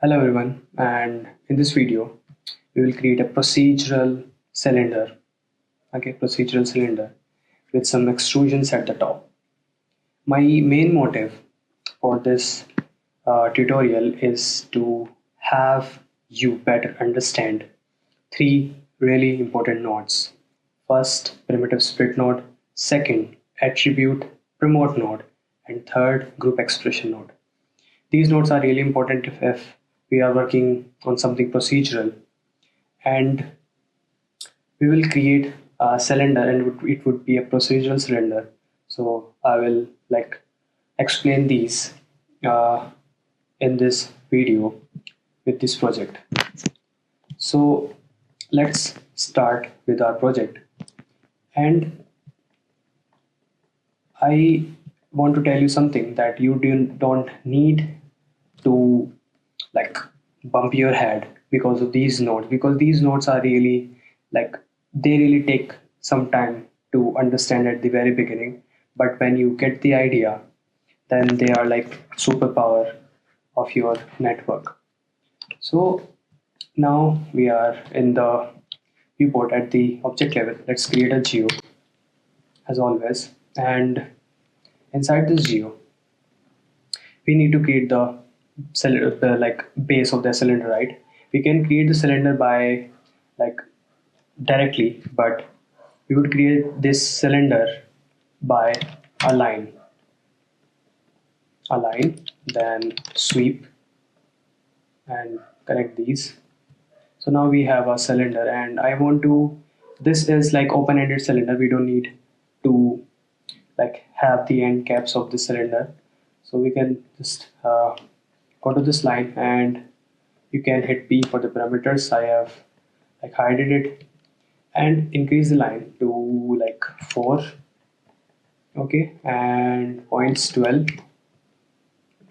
Hello everyone, and in this video we will create a procedural cylinder. Okay, procedural cylinder with some extrusions at the top. My main motive for this tutorial is to have you better understand three really important nodes. First, primitive split node. Second, attribute promote node, and third, group expression node. These nodes are really important if we are working on something procedural, and we will create a cylinder, and it would be a procedural cylinder. So I will explain these uh, in this video with this project. So let's start with our project, and I want to tell you something that you don't need to like bump your head because of these nodes, because these nodes are really like they really take some time to understand at the very beginning, but when you get the idea, then they are like superpower of your network. So now we are in the viewport at the object level. Let's create a geo as always, and inside this geo we need to create the cylinder, the base of the cylinder, right? We can create the cylinder by like directly, but we would create this cylinder by a line, then sweep and connect these. So now we have a cylinder, and I want to, this is like open-ended cylinder. We don't need to like have the end caps of the cylinder. So we can just go to this line, and you can hit P for the parameters. I have like hided it and increase the line to like 4. Okay, and points 12.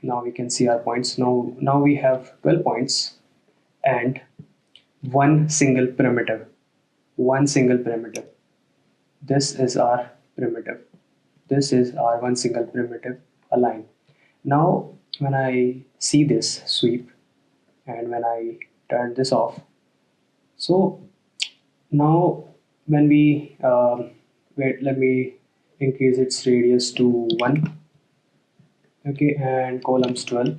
Now we can see our points. Now we have 12 points and one single primitive. One single primitive. This is our primitive. This is our one single primitive align. Now when I see this sweep and when I turn this off, so now when we wait, let me increase its radius to 1. Okay, and columns 12.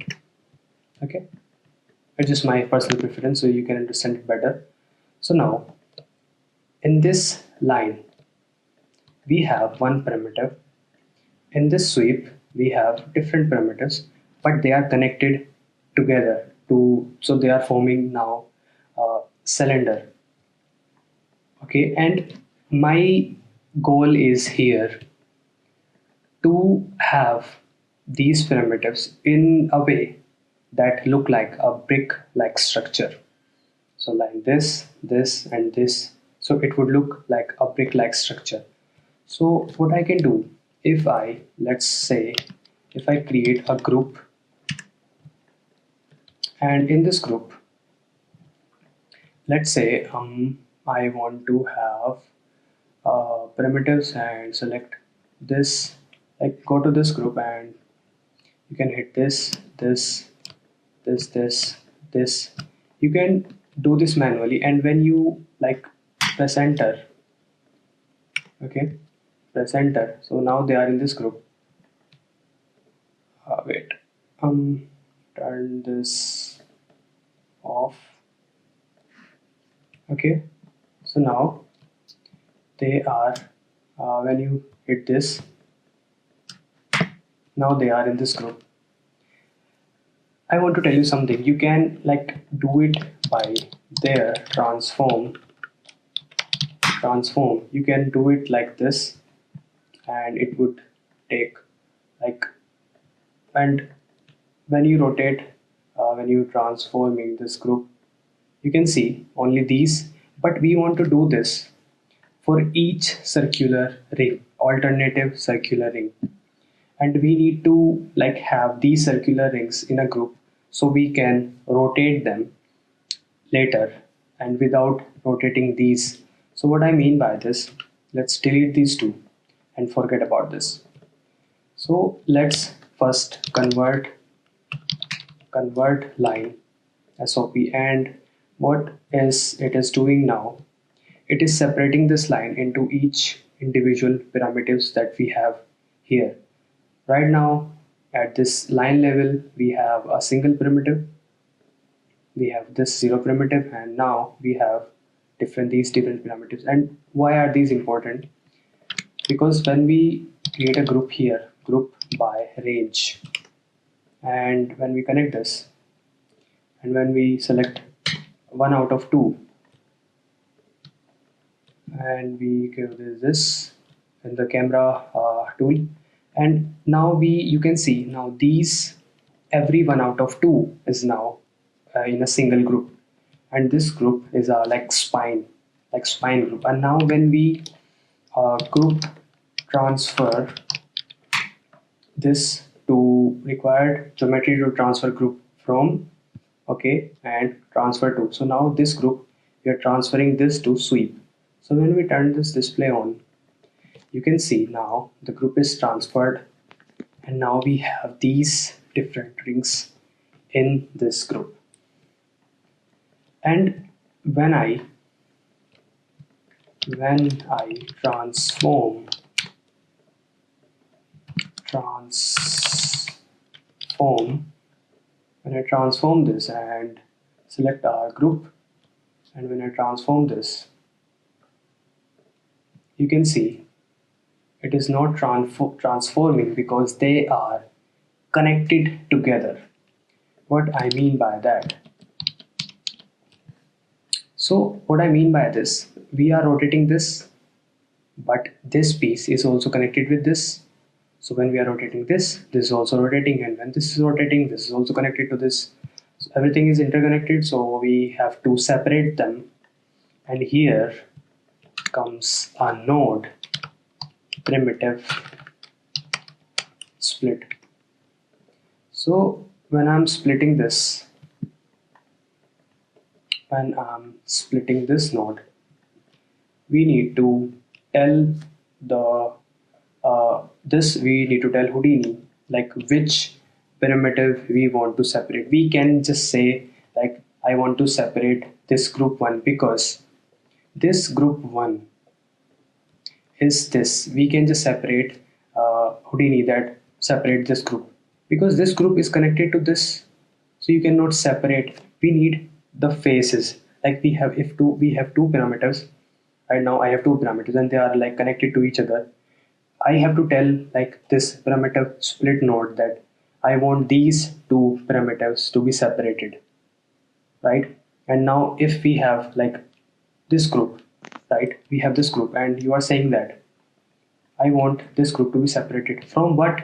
Okay, it's just my personal preference so you can understand it better. So now in this line we have one primitive. In this sweep we have different primitives, but they are connected together to, so they are forming now a cylinder. Okay, and my goal is here to have these primitives in a way that look like a brick like structure. So like this and this, so it would look like a brick like structure. So what I can do, if I, let's say, if I create a group, and in this group, let's say I want to have primitives, and select this, like go to this group, and you can hit this. You can do this manually, and when you like press enter, okay, press enter. So now they are in this group. Wait, turn this off. Okay, so now they are when you hit this, now they are in this group. I want to tell you something. You can like do it by their transform. You can do it like this, and it would take like, and when you rotate, when you transforming this group, you can see only these, but we want to do this for each circular ring, alternative circular ring, and we need to like have these circular rings in a group so we can rotate them later and without rotating these. So what I mean by this, let's delete these two and forget about this. So let's first convert line SOP. And what is it is doing now? It is separating this line into each individual primitives that we have here. Right now, at this line level, we have a single primitive, we have this zero primitive, and now we have these different primitives. And why are these important? Because when we create a group here, group by range, and when we connect this, and when we select one out of two, and we give this in the camera tool, and now you can see now these every one out of two is now in a single group, and this group is like spine group. And now when we group transfer this to required geometry to transfer group from, okay, and transfer to, so now this group we are transferring this to sweep. So when we turn this display on, you can see now the group is transferred, and now we have these different rings in this group. And when I transform when I transform this and select our group, and when I transform this, you can see it is not transforming because they are connected together. What I mean by that? So what I mean by this, we are rotating this, but this piece is also connected with this. So when we are rotating this is also rotating, and when this is rotating, this is also connected to this. So everything is interconnected, so we have to separate them. And here comes a node primitive split. So when I'm splitting this node, we need to tell Houdini like which primitive we want to separate. We can just say like I want to separate this group 1 because this group 1 is this. We can just separate Houdini that separate this group because this group is connected to this, so you cannot separate. We need the faces. Like we have two parameters. Right now I have two parameters and they are like connected to each other. I have to tell like this primitive split node that I want these two primitives to be separated, right? And now if we have like this group, right, we have this group, and you are saying that I want this group to be separated from what?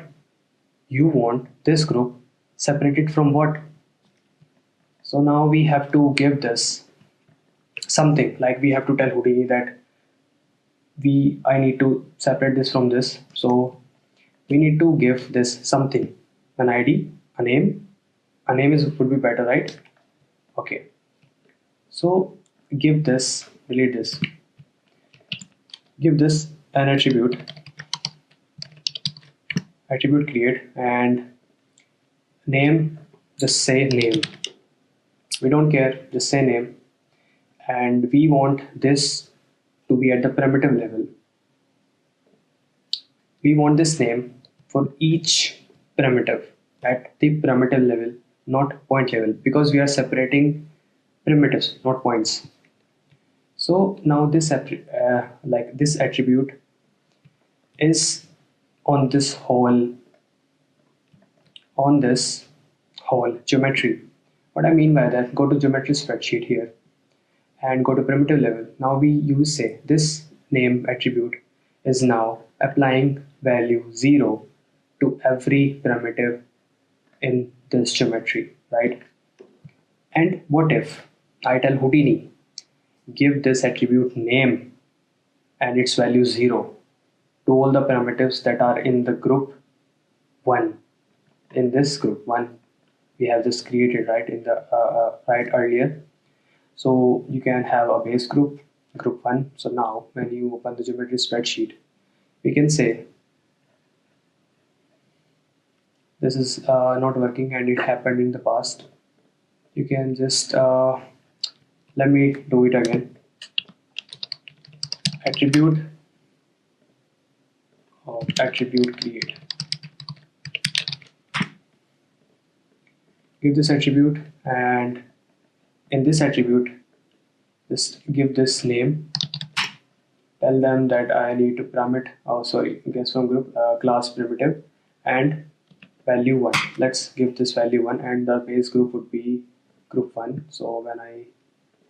You want this group separated from what? So now we have to give this something, like we have to tell Houdini that I need to separate this from this. So we need to give this something, an ID, a name. A name would be better, right? Okay. So give this, delete this. Give this an attribute create, and name, just say name. We don't care, just say name. And we want this to be at the primitive level. We want this name for each primitive at the primitive level, not point level, because we are separating primitives, not points. So now this attribute is on this whole geometry. What I mean by that, go to geometry spreadsheet here and go to primitive level. Now we use say this name attribute is now applying value 0 to every primitive in this geometry, right? And what if I tell Houdini give this attribute name and its value 0 to all the primitives that are in the group 1. In this group 1 we have just created, right, in the right earlier. So you can have a base group 1. So now when you open the geometry spreadsheet, we can say this is not working and it happened in the past. You can just let me do it again. Attribute of attribute create. Give this attribute, and in this attribute just give this name. Tell them that I need to permit, oh sorry, guess from group class primitive and value 1. Let's give this value 1, and the base group would be group 1. So when I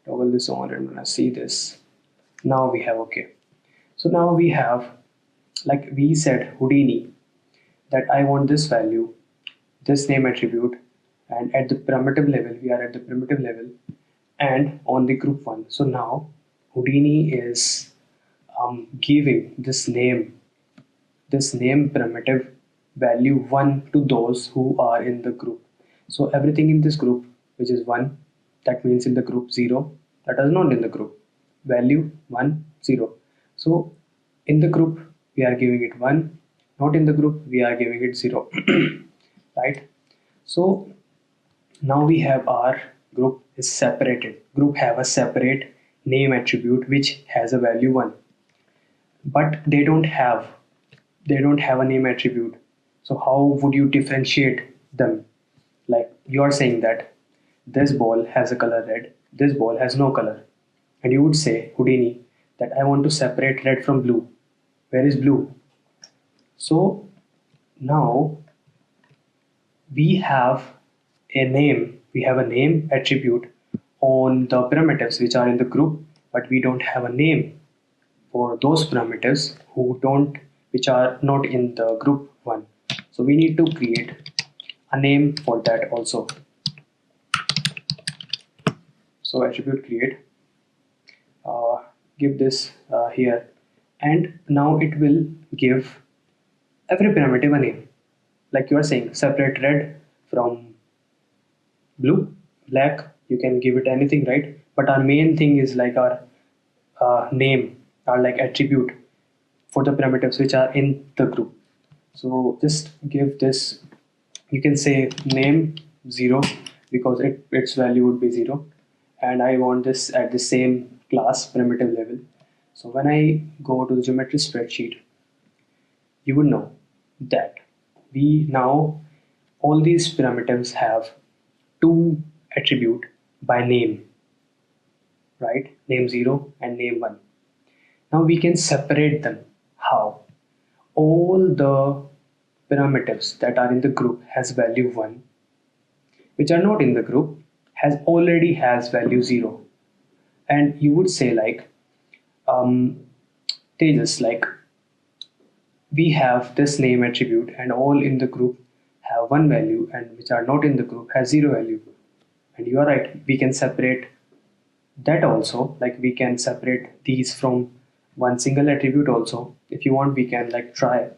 toggle this on and when I see this, now we have okay. So now we have, like we said Houdini, that I want this value, this name attribute, and at the primitive level, we are at the primitive level and on the group 1. So now Houdini is giving this name primitive value 1 to those who are in the group. So everything in this group which is 1, that means in the group 0, that is not in the group, value 1 0. So in the group we are giving it 1, not in the group we are giving it 0. Right? So now we have our group is separated. Group have a separate name attribute which has a value 1, but they don't have a name attribute. So how would you differentiate them? Like you are saying that this ball has a color red, this ball has no color, and you would say Houdini that I want to separate red from blue. Where is blue? So now we have a name attribute on the primitives which are in the group, but we don't have a name for those primitives which are not in the group 1. So we need to create a name for that also. So attribute create, give this here, and now it will give every primitive a name. Like you are saying, separate red from blue, black, you can give it anything, right? But our main thing is like our name, or like attribute for the primitives which are in the group. So just give this, you can say name 0 because its value would be 0, and I want this at the same class primitive level. So when I go to the geometry spreadsheet, you would know that we now all these primitives have 2 attribute by name, right? Name 0 and name 1. Now we can separate them. How? All the primitives that are in the group has value 1, which are not in the group already has value 0. And you would say like Tejas, like we have this name attribute and all in the group have 1 value, and which are not in the group has 0 value. And you are right, we can separate that also, like we can separate these from one single attribute also. If you want, we can like try.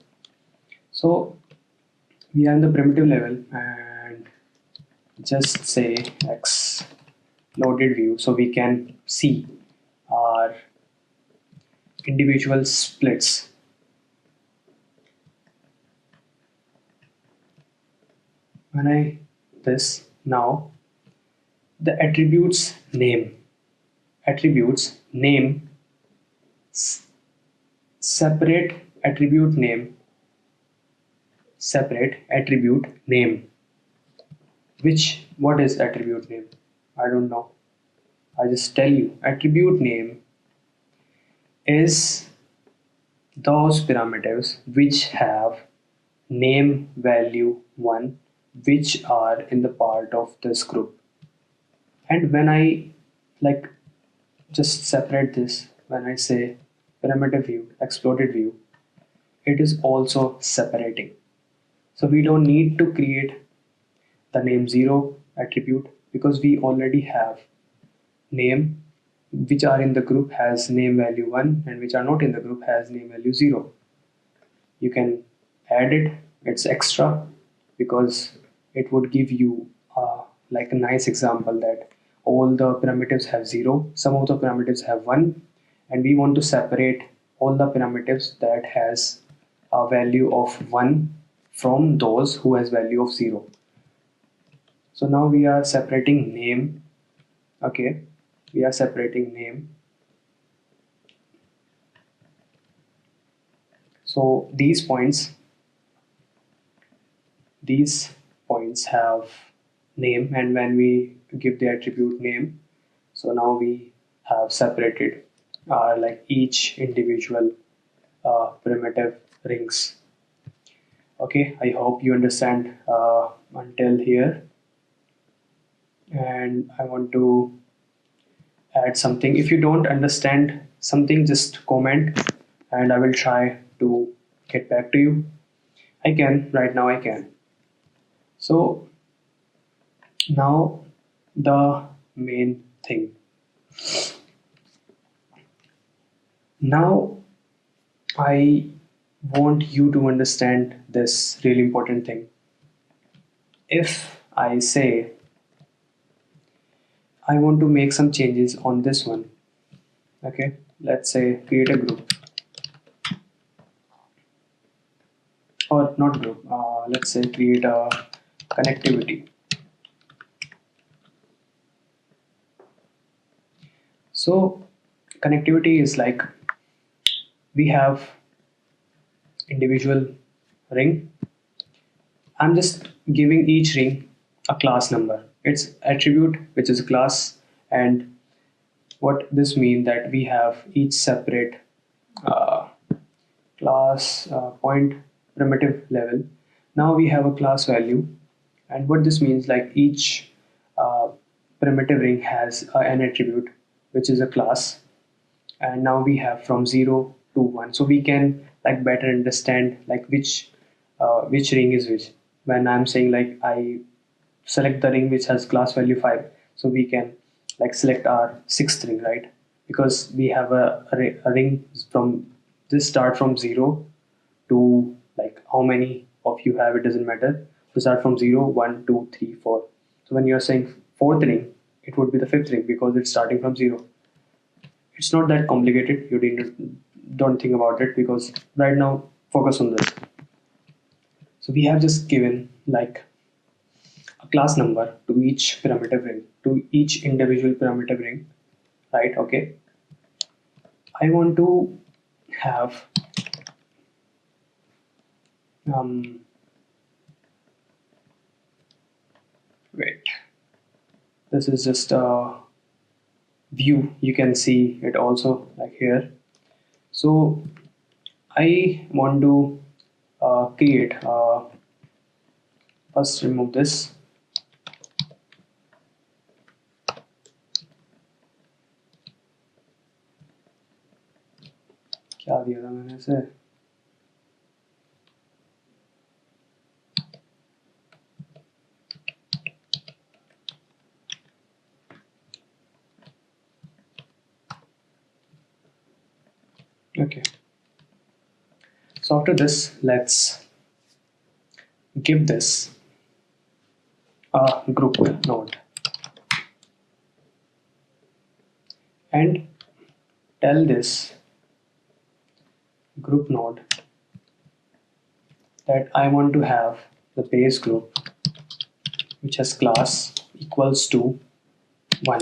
So we are in the primitive level and just say X loaded view, so we can see our individual splits. When I this now the attributes name separate attribute name, which what is attribute name? I don't know. I just tell you attribute name is those primitives which have name value 1 which are in the part of this group. And when I like just separate this, when I say primitive view, exploded view, it is also separating. So we don't need to create the name 0 attribute because we already have name which are in the group has name value 1 and which are not in the group has name value 0. You can add it, it's extra because it would give you like a nice example that all the primitives have 0, some of the primitives have 1, and we want to separate all the primitives that has a value of 1 from those who has value of 0. So now we are separating name. Okay, we are separating name. So these points have name, and when we give the attribute name, so now we have separated like each individual primitive rings. Okay, I hope you understand until here, and I want to add something. If you don't understand something, just comment and I will try to get back to you. I can, right now I can. So now the main thing. Now I want you to understand this really important thing. If I say I want to make some changes on this one, okay, let's say create a group, or not group, let's say create a connectivity. So connectivity is like we have individual ring. I'm just giving each ring a class number. It's attribute which is a class, and what this means that we have each separate uh, class point primitive level. Now we have a class value, and what this means, like each uh, primitive ring has an attribute which is a class, and now we have from 0 to 1, so we can like better understand like which ring is which. When I'm saying like I select the ring which has class value 5, so we can like select our sixth ring, right? Because we have a ring from this start from 0 to like how many of you have, it doesn't matter, to start from 0 1 2 3 4. So when you're saying fourth ring, it would be the fifth ring because it's starting from 0. It's not that complicated. You don't think about it, because right now focus on this. So we have just given like a class number to each primitive ring, to each individual primitive ring, right? Okay, I want to have um, wait, this is just a view, you can see it also like here. So I want to create first remove this. क्या दिया था मैंने इसे? Okay, so after this, let's give this a group node and tell this group node that I want to have the base group which has class equals to 1.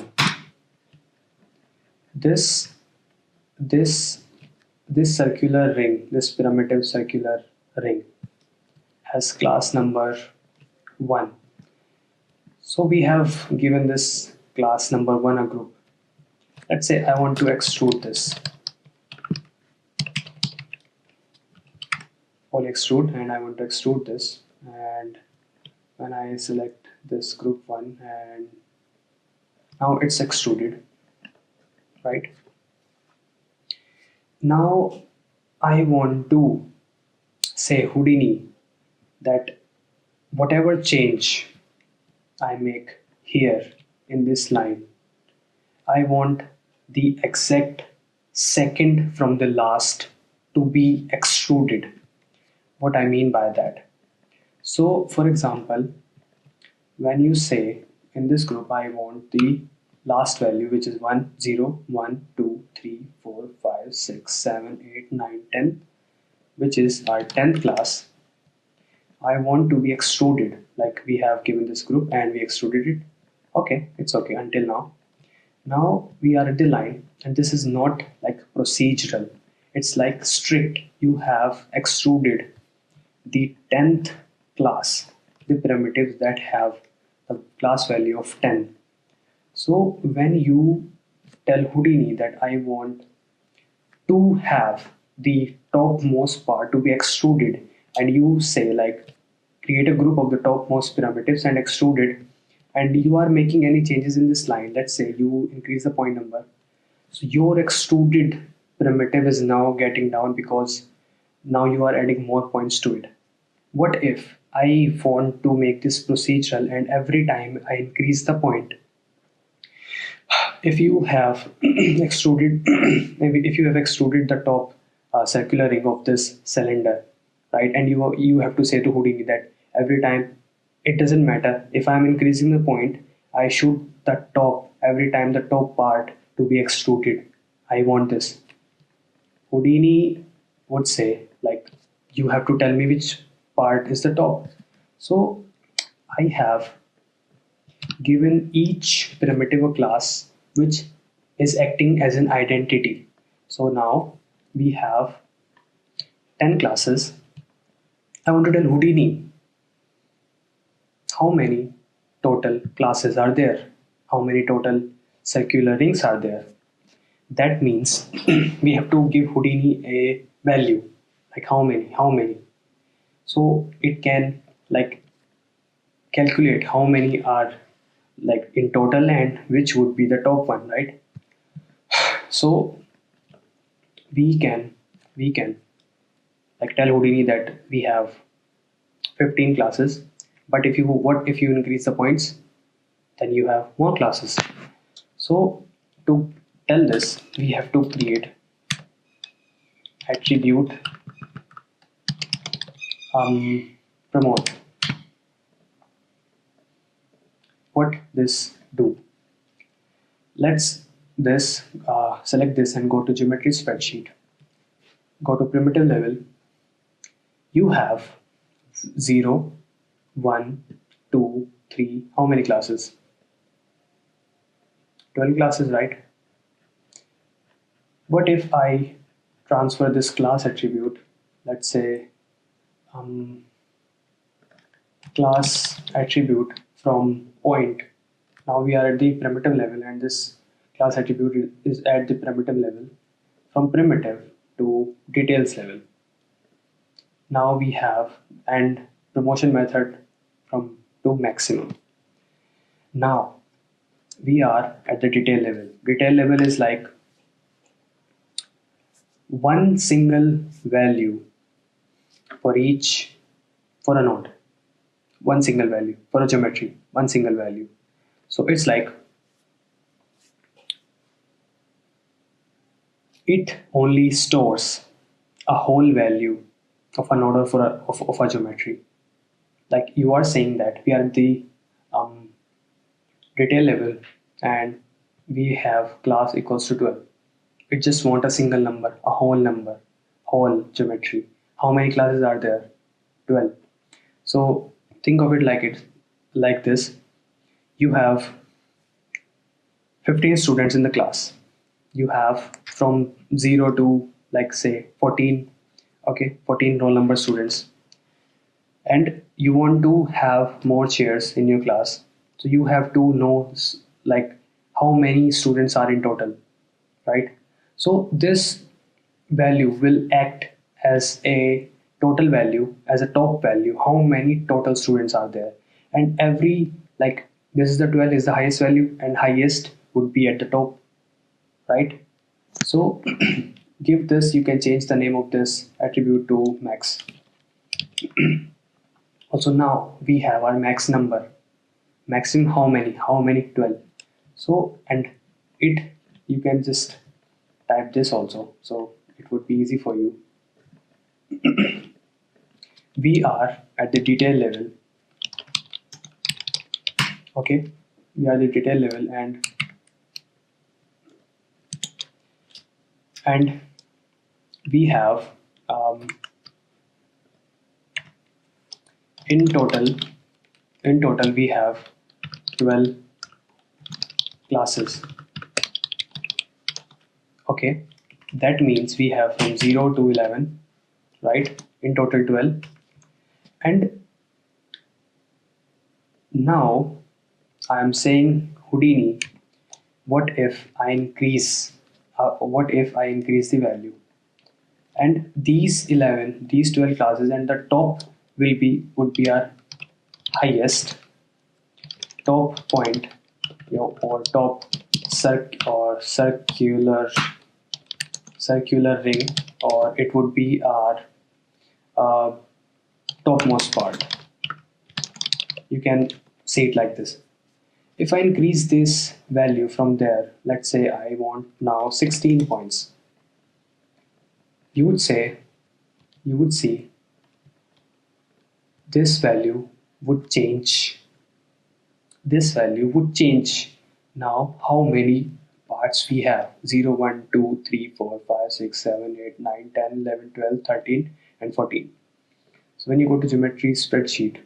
This this this circular ring, this primitive circular ring has class number 1. So we have given this class number 1 a group. Let's say I want to extrude this. All extrude, and I want to extrude this, and when I select this group 1, and now it's extruded, right? Now I want to say Houdini that whatever change I make here in this line, I want the exact second from the last to be extruded. What I mean by that? So for example, when you say in this group I want the last value which is 1 0 1 2 3 4 5 6 7 8 9 10, which is our 10th class, I want to be extruded like we have given this group and we extruded it. Okay, it's okay until now. Now we are at the line, and this is not like procedural, it's like strict. You have extruded the 10th class, the primitives that have the class value of 10. So when you tell Houdini that I want to have the topmost part to be extruded, and you say like create a group of the topmost primitives and extrude it, and you are making any changes in this line, let's say you increase the point number, so your extruded primitive is now getting down because now you are adding more points to it. What if I want to make this procedural, and every time I increase the point, if you have extruded maybe if you have extruded the top circular ring of this cylinder, right, and you have to say to Houdini that every time, it doesn't matter if I'm increasing the point, I shoot the top every time, the top part to be extruded, I want this. Houdini would say like you have to tell me which part is the top. So I have given each primitive a class which is acting as an identity. So now we have 10 classes. I want to tell Houdini how many total classes are there, how many total circular rings are there. That means we have to give Houdini a value, like how many. So it can like calculate how many are like in total and which would be the top one, right? So we can like tell Houdini that we have 15 classes, but if you increase the points, then you have more classes. So to tell this, we have to create attribute promote. What this do? Let's this select this and go to geometry spreadsheet. Go to primitive level. You have 0, 1, 2, 3. How many classes? 12 classes, right? What if I transfer this class attribute? Let's say class attribute from point. Now we are at the primitive level, and this class attribute is at the primitive level, from primitive to details level. Now we have and promotion method from to maximum. Now we are at the detail level. Detail level is like one single value for a node, one single value for a geometry, one single value. So it's like it only stores a whole value of an order of a geometry. Like you are saying that we are at the detail level and we have class equals to 12. It just want a single number, whole geometry. How many classes are there? 12. So think of it like this. You have 15 students in the class. You have from 0 to like say 14, okay, 14 roll number students, and you want to have more chairs in your class, so you have to know like how many students are in total, right? So this value will act as a total value, as a top value, how many total students are there, and every like this is the 12 is the highest value, and highest would be at the top, right? So give this, you can change the name of this attribute to max. Also now we have our max number. Maximum how many? 12. So and it, you can just type this also, so it would be easy for you. We are at the detail level. Okay, we are at the detail level, and we have in total in total we have 12 classes. Okay, that means we have from 0 to 11, right? In total 12. And now I am saying, Houdini, what if I increase the value, and these 12 classes, and the top would be our highest top point, or top circular ring, or it would be our uh, topmost part. You can see it like this. If I increase this value from there, let's say I want now 16 points, you would see this value would change. Now how many parts we have? 0, 1, 2, 3, 4, 5, 6, 7, 8, 9, 10, 11, 12, 13, and 14. So when you go to geometry spreadsheet,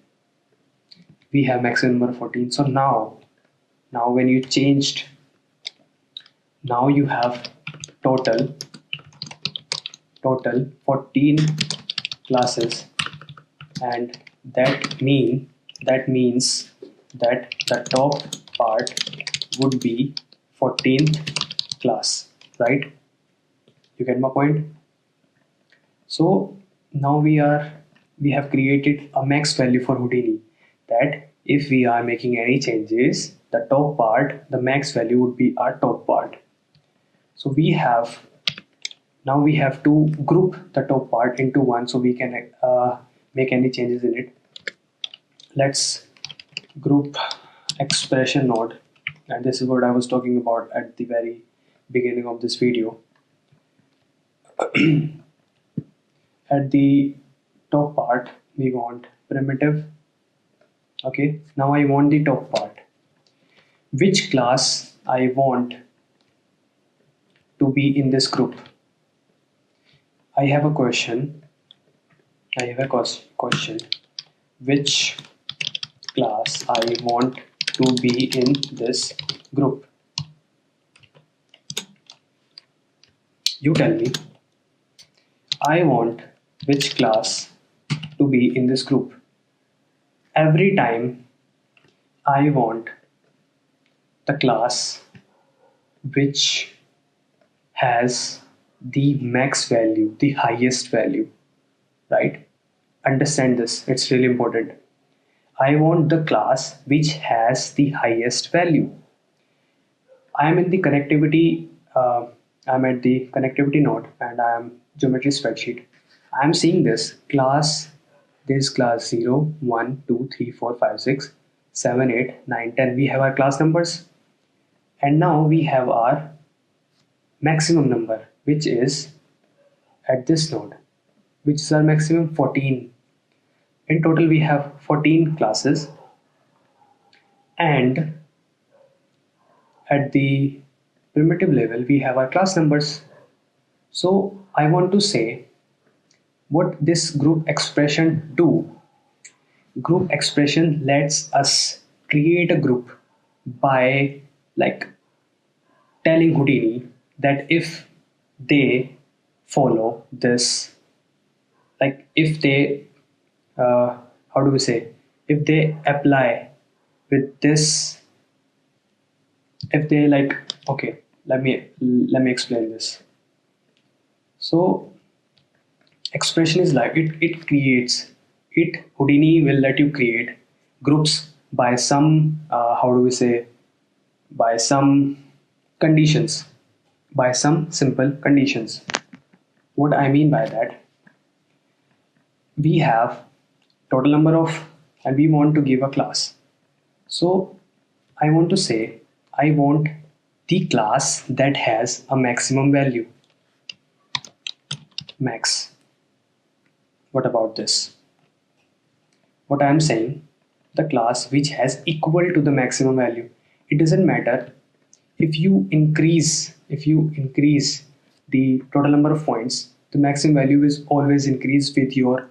we have maximum number 14. So now when you changed, now you have total 14 classes, and that means that the top part would be 14th class, right? You get my point? So now we have created a max value for Houdini, that if we are making any changes, the top part, the max value would be our top part. So we have to group the top part into one, so we can make any changes in it. Let's group expression node, and this is what I was talking about at the very beginning of this video. At the top part we want primitive. Okay, now I want the top part. Which class I want to be in this group? I have a question. Which class I want to be in this group? You tell me. I want which class to be in this group. Every time I want the class which has the max value, the highest value, right? Understand this, it's really important. I want the class which has the highest value. I'm at the connectivity node, and I am geometry spreadsheet. I'm seeing this class 0, 1, 2, 3, 4, 5, 6, 7, 8, 9, 10. We have our class numbers, and now we have our maximum number, which is at this node, which is our maximum 14. In total we have 14 classes, and at the primitive level we have our class numbers. So I want to say what this group expression do. Group expression lets us create a group by telling Houdini that if they follow this, if they if they apply with this, if they okay, let me explain this. So expression is Houdini will let you create groups by some by some conditions, by some simple conditions. What I mean by that, we have total number of, and we want to give a class. So I want to say I want the class that has a maximum value, max. What about this? What I am saying, the class which has equal to the maximum value. It doesn't matter if you increase the total number of points, the maximum value is always increased with your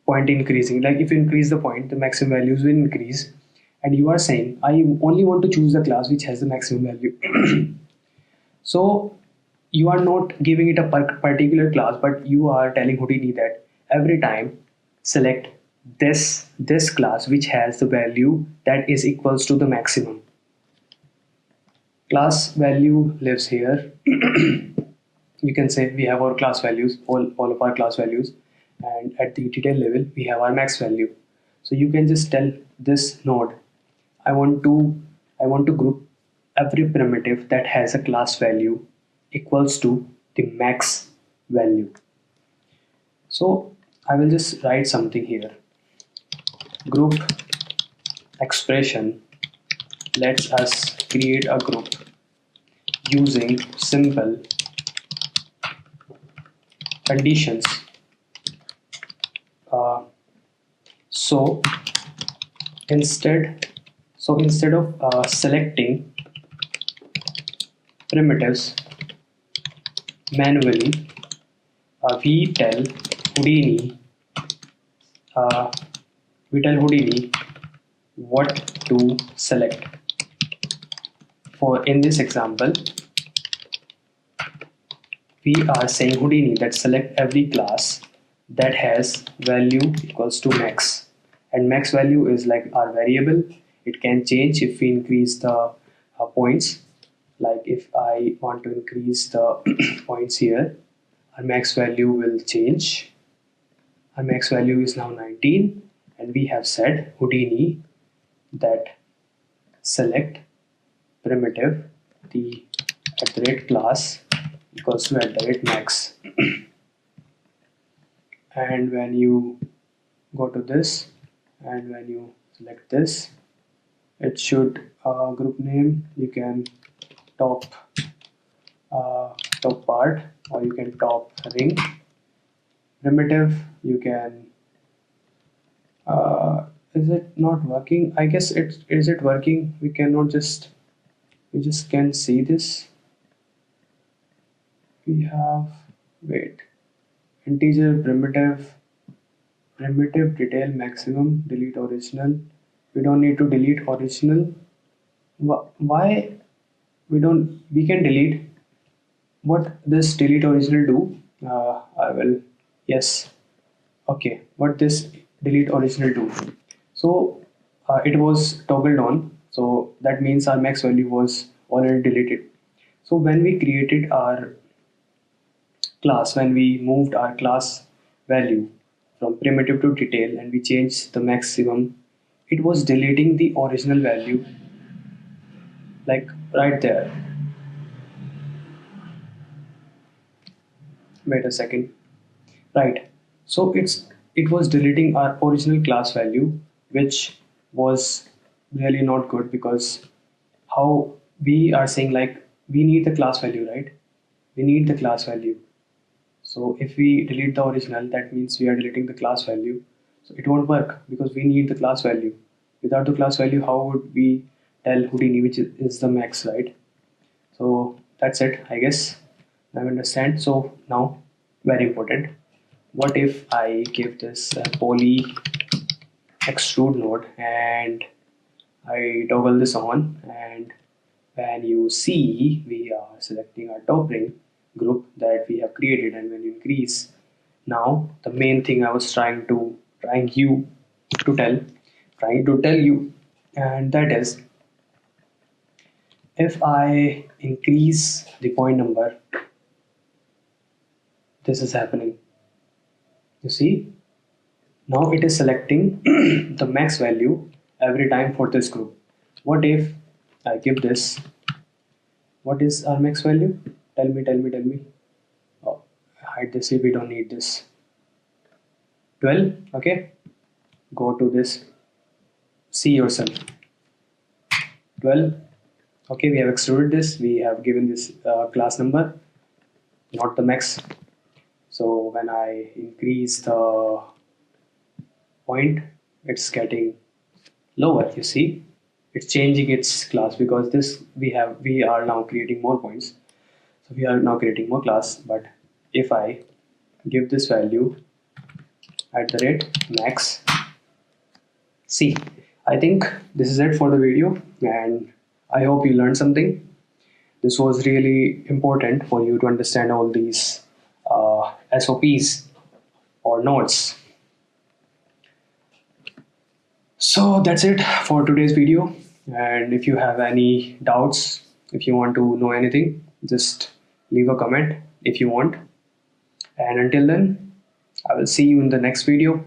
point increasing, like if you increase the point, the maximum values will increase. And you are saying I only want to choose the class which has the maximum value. So you are not giving it a particular class, but you are telling Houdini that every time select this class which has the value that is equals to the maximum. Class value lives here. You can say we have our class values, all of our class values, and at the detail level we have our max value. So you can just tell this node, I want to group every primitive that has a class value equals to the max value. So I will just write something here. Group expression lets us create a group using simple conditions. So instead of selecting primitives manually, we tell Houdini what to select. For in this example, we are saying Houdini that select every class that has value equals to max, and max value is like our variable. It can change if we increase the points. Like if I want to increase the points here, our max value will change. Our max value is now 19, and we have said Houdini that select primitive the @class equals to @max. And when you go to this and when you select this, it should group name, you can top part, or you can top ring. Primitive, you can is it not working? I guess is it working? We just can see this. We have, wait, integer primitive detail maximum, delete original. We don't need to delete original. Why we can delete. What this delete original do? I will, yes, okay, what this delete original do? So it was toggled on, so that means our max value was already deleted. So when we created our class, when we moved our class value from primitive to detail and we changed the maximum, it was deleting the original value, like right there. Wait a second. Right. So it was deleting our original class value, which was really not good, because how we are saying like we need the class value, right? We need the class value. So if we delete the original, that means we are deleting the class value. So it won't work because we need the class value. Without the class value, how would we tell Houdini which is the max, right? So that's it, I guess. I understand. So now, very important. What if I give this poly extrude node and I toggle this on, and when you see we are selecting our top ring group that we have created, and when you increase, now the main thing I was trying to tell you, and that is, if I increase the point number, this is happening. You see, now it is selecting the max value every time for this group. What if I give this, what is our max value? Tell me. Oh, hide this if we don't need this. 12, okay. Go to this, see yourself. 12, okay, we have extruded this, we have given this class number, not the max. So when I increase the point, it's getting lower. You see, it's changing its class, because this we are now creating more points, so we are now creating more class. But if I give this value @max. See, I think this is it for the video, and I hope you learned something. This was really important for you to understand all these SOPs or nodes. So that's it for today's video. And if you have any doubts, if you want to know anything, just leave a comment if you want. And until then, I will see you in the next video.